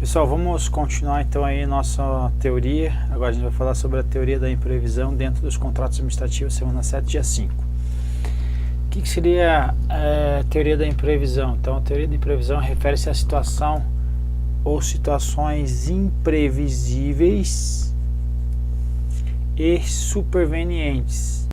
Pessoal, vamos continuar então aí nossa teoria. Agora a gente vai falar sobre a teoria da imprevisão dentro dos contratos administrativos, semana 7, dia 5. O que seria a teoria da imprevisão? Então, a teoria da imprevisão refere-se à situação ou situações imprevisíveis e supervenientes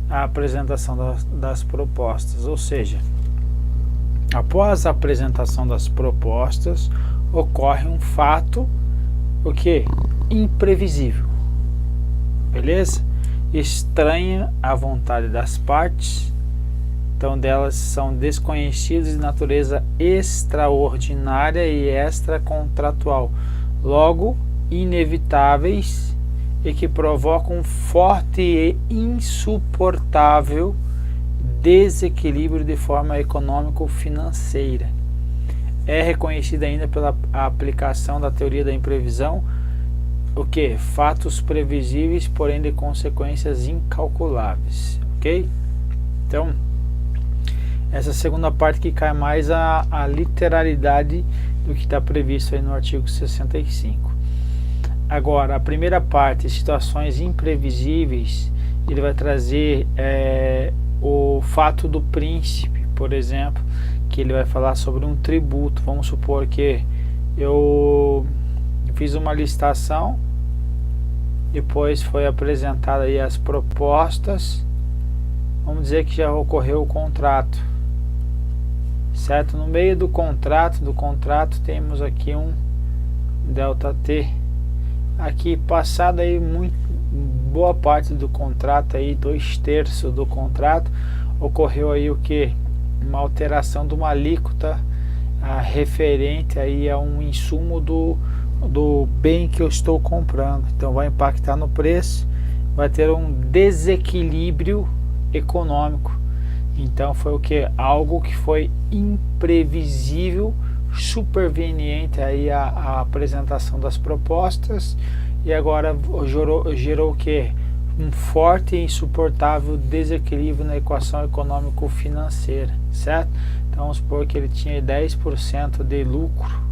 à apresentação das propostas, ou seja, após a apresentação das propostas, ocorre um fato, o que? Imprevisível, beleza? Estranha à vontade das partes, então delas são desconhecidas de natureza extraordinária e extracontratual, logo inevitáveis e que provocam um forte e insuportável desequilíbrio de forma econômico-financeira. É reconhecida ainda pela aplicação da teoria da imprevisão o que? Fatos previsíveis, porém de consequências incalculáveis, ok? Então, essa segunda parte que cai mais a literalidade do que está previsto aí no artigo 65. Agora, a primeira parte, situações imprevisíveis, ele vai trazer o fato do príncipe, por exemplo, que ele vai falar sobre um tributo. Vamos supor que eu fiz uma licitação, depois foi apresentada aí as propostas, vamos dizer que já ocorreu o contrato, certo? No meio do contrato temos aqui um ΔT, aqui passada aí boa parte do contrato, aí 2/3 do contrato, ocorreu aí o que? Uma alteração de uma alíquota referente aí a um insumo do bem que eu estou comprando, então vai impactar no preço, vai ter um desequilíbrio econômico. Então foi o que? Algo que foi imprevisível, superveniente aí a apresentação das propostas, e agora gerou o que? Um forte e insuportável desequilíbrio na equação econômico-financeira, certo? Então vamos supor que ele tinha 10% de lucro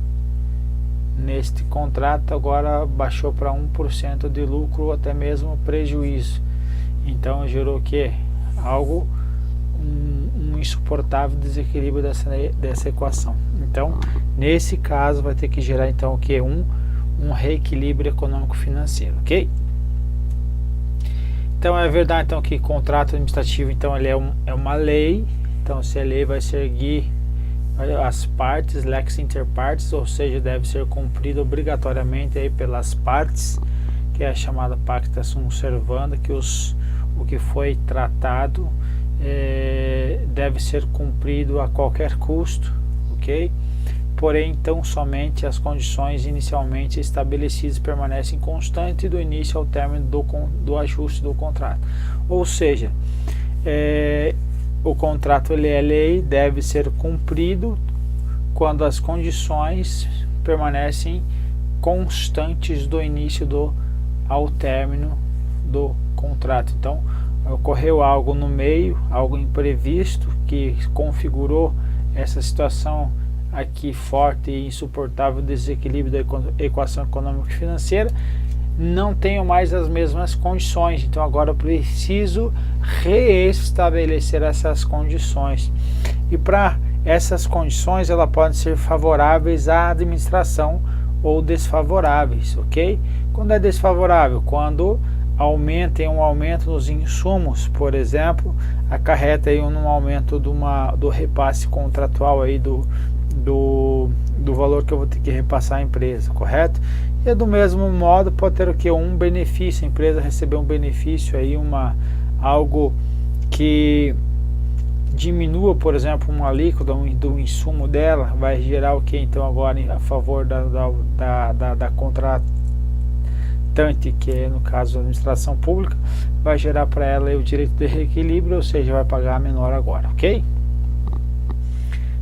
neste contrato, agora baixou para 1% de lucro ou até mesmo prejuízo. Então gerou o que? Algo, um insuportável desequilíbrio dessa equação. Então nesse caso vai ter que gerar então o que? Um reequilíbrio econômico-financeiro, ok? Então é verdade então que contrato administrativo então ele é uma lei, então se a lei vai seguir as partes, lex inter partes, ou seja, deve ser cumprido obrigatoriamente aí pelas partes, que é a chamada pacta sunt servanda, que o que foi tratado deve ser cumprido a qualquer custo, ok? Porém, então, somente as condições inicialmente estabelecidas permanecem constantes do início ao término do ajuste do contrato. Ou seja, o contrato ele é lei, deve ser cumprido quando as condições permanecem constantes do início ao término do contrato. Então, ocorreu algo no meio, algo imprevisto que configurou essa situação aqui forte e insuportável desequilíbrio da equação econômica e financeira, não tenho mais as mesmas condições, então agora eu preciso reestabelecer essas condições, e para essas condições elas podem ser favoráveis à administração ou desfavoráveis, ok? Quando é desfavorável? Quando tem um aumento nos insumos, por exemplo, acarreta aí um aumento do repasse contratual aí do valor que eu vou ter que repassar à empresa, correto? E do mesmo modo pode ter o que? Um benefício, a empresa receber um benefício aí, algo que diminua, por exemplo, uma alíquota do insumo dela, vai gerar o que? Então agora a favor da contratante, que é no caso a administração pública, vai gerar para ela aí o direito de reequilíbrio, ou seja, vai pagar menor agora, ok?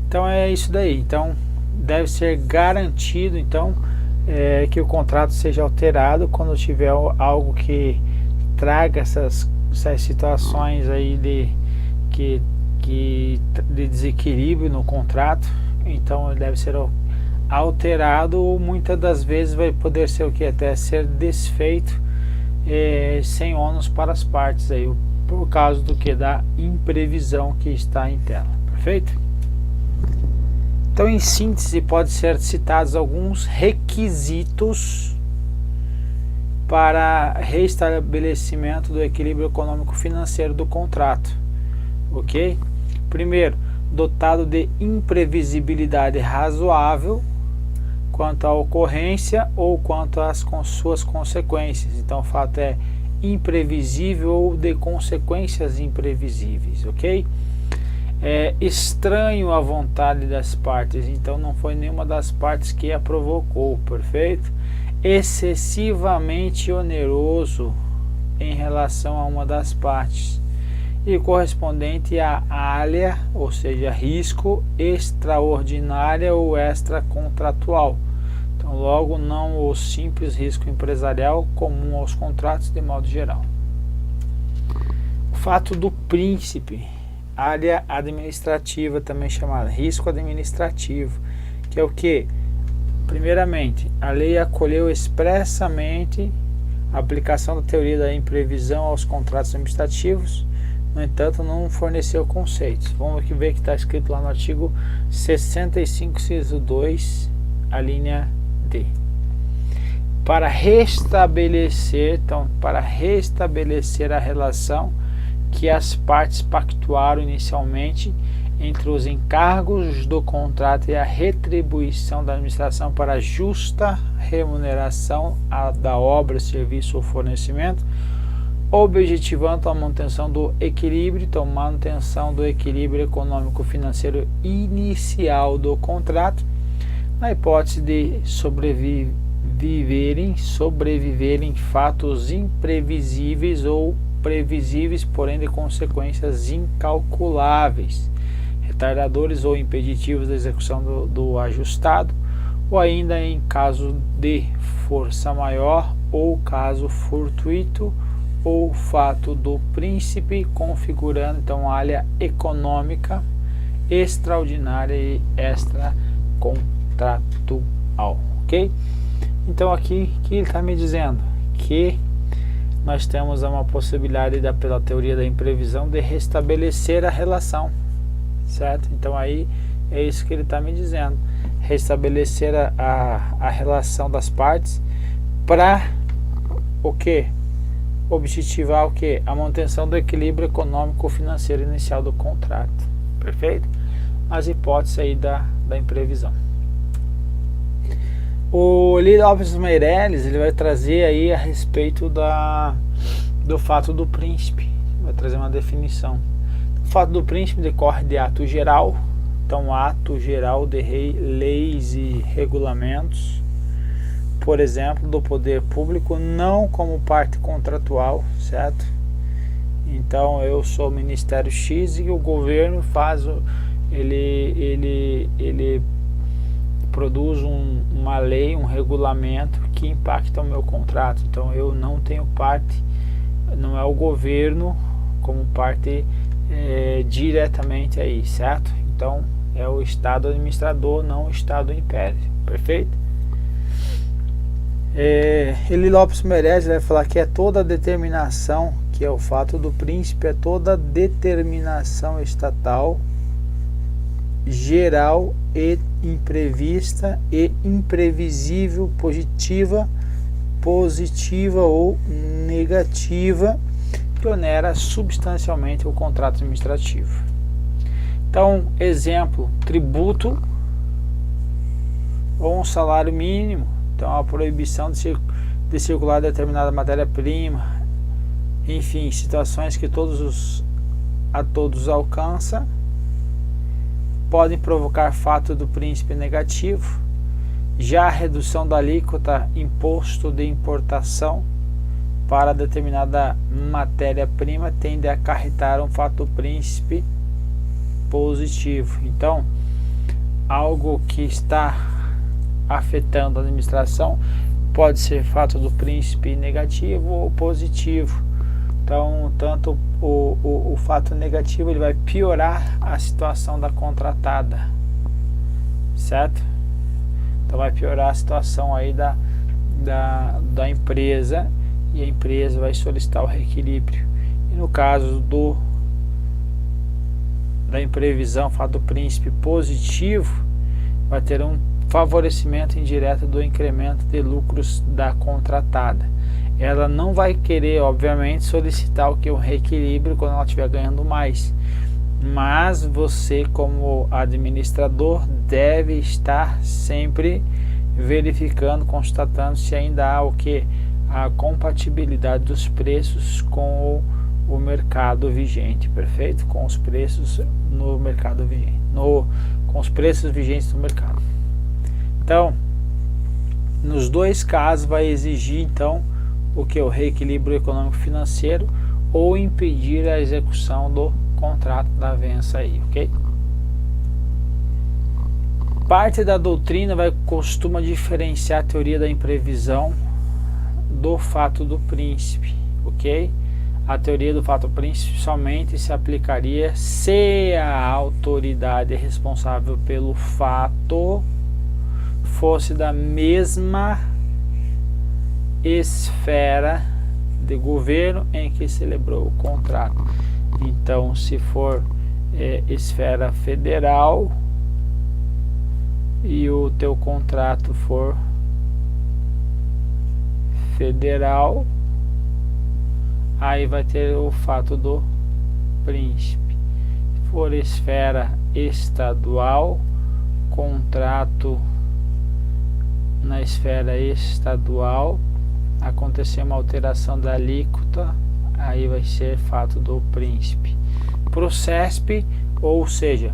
Então é isso daí. Então deve ser garantido então que o contrato seja alterado quando tiver algo que traga essas situações aí de desequilíbrio no contrato, então ele deve ser alterado, ou muitas das vezes vai poder ser o que? Até ser desfeito sem ônus para as partes, aí, por causa do que? Da imprevisão que está em tela. Perfeito? Então, em síntese, pode ser citados alguns requisitos para restabelecimento do equilíbrio econômico-financeiro do contrato. Ok? Primeiro, dotado de imprevisibilidade razoável quanto à ocorrência ou quanto às suas consequências. Então, o fato é imprevisível ou de consequências imprevisíveis, ok? É estranho à vontade das partes, então não foi nenhuma das partes que a provocou, perfeito? Excessivamente oneroso em relação a uma das partes e correspondente a alha, ou seja, risco extraordinária ou extracontratual. Então, logo, não o simples risco empresarial comum aos contratos de modo geral. O fato do príncipe, área administrativa, também chamada risco administrativo, que é o que? Primeiramente, a lei acolheu expressamente a aplicação da teoria da imprevisão aos contratos administrativos, no entanto, não forneceu conceitos. Vamos ver que está escrito lá no artigo 65, inciso 2, a linha D. Para restabelecer, então, para restabelecer a relação que as partes pactuaram inicialmente entre os encargos do contrato e a retribuição da administração para justa remuneração da obra, serviço ou fornecimento, objetivando a manutenção do equilíbrio, então manutenção do equilíbrio econômico-financeiro inicial do contrato, na hipótese de sobreviverem fatos imprevisíveis ou previsíveis, porém de consequências incalculáveis, retardadores ou impeditivos da execução do ajustado, ou ainda em caso de força maior ou caso fortuito, ou fato do príncipe, configurando então área econômica extraordinária e extracontratual, ok? Então aqui que ele está me dizendo que nós temos uma possibilidade pela teoria da imprevisão de restabelecer a relação, certo? Então aí é isso que ele está me dizendo, restabelecer a relação das partes para o que? Objetivar o que? A manutenção do equilíbrio econômico-financeiro inicial do contrato. Perfeito? As hipóteses aí da imprevisão. O Eli Lopes Meirelles, ele vai trazer aí a respeito do fato do príncipe. Vai trazer uma definição. O fato do príncipe decorre de ato geral. Então, ato geral de leis e regulamentos, por exemplo, do poder público, não como parte contratual, certo? Então, eu sou o Ministério X e o governo faz, ele produz uma lei, um regulamento que impacta o meu contrato. Então, eu não tenho parte, não é o governo como parte diretamente aí, certo? Então, é o Estado administrador, não o Estado império, perfeito? Eli Lopes Meirelles vai falar que é toda determinação, que é o fato do príncipe, é toda determinação estatal, geral e imprevista e imprevisível, positiva ou negativa, que onera substancialmente o contrato administrativo. Então, exemplo, tributo ou um salário mínimo. Então, a proibição de circular determinada matéria-prima, enfim, situações que a todos alcança, podem provocar fato do príncipe negativo. Já a redução da alíquota imposto de importação para determinada matéria-prima tende a acarretar um fato do príncipe positivo. Então, algo que está afetando a administração pode ser fato do príncipe negativo ou positivo. Então, tanto o fato negativo ele vai piorar a situação da contratada, certo? Então vai piorar a situação aí da empresa, e a empresa vai solicitar o reequilíbrio. E no caso da imprevisão, fato do príncipe positivo, vai ter um favorecimento indireto do incremento de lucros da contratada. Ela não vai querer, obviamente, solicitar o que? Um reequilíbrio quando ela estiver ganhando mais. Mas você, como administrador, deve estar sempre verificando, constatando se ainda há o que? A compatibilidade dos preços com o mercado vigente, perfeito? Com os preços no mercado vigente, com os preços vigentes no mercado. Então, nos dois casos vai exigir então o que? O reequilíbrio econômico financeiro, ou impedir a execução do contrato da vença aí, ok? Parte da doutrina costuma diferenciar a teoria da imprevisão do fato do príncipe, ok? A teoria do fato do príncipe somente se aplicaria se a autoridade responsável pelo fato fosse da mesma esfera de governo em que celebrou o contrato. Então, se for esfera federal e o teu contrato for federal, aí vai ter o fato do príncipe. Se for esfera estadual, contrato na esfera estadual, acontecer uma alteração da alíquota, aí vai ser fato do príncipe. Para o CESP, ou seja,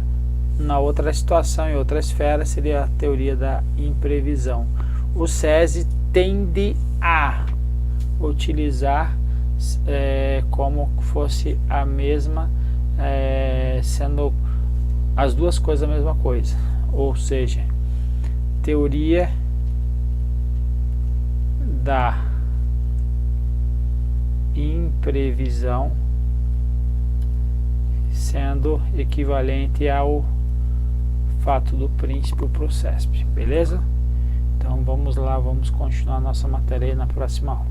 na outra situação, em outra esfera, seria a teoria da imprevisão. O SESI tende a utilizar como fosse a mesma, sendo as duas coisas a mesma coisa, ou seja, teoria da imprevisão sendo equivalente ao fato do príncipe para o CESP, beleza? Então vamos lá, vamos continuar nossa matéria aí na próxima aula.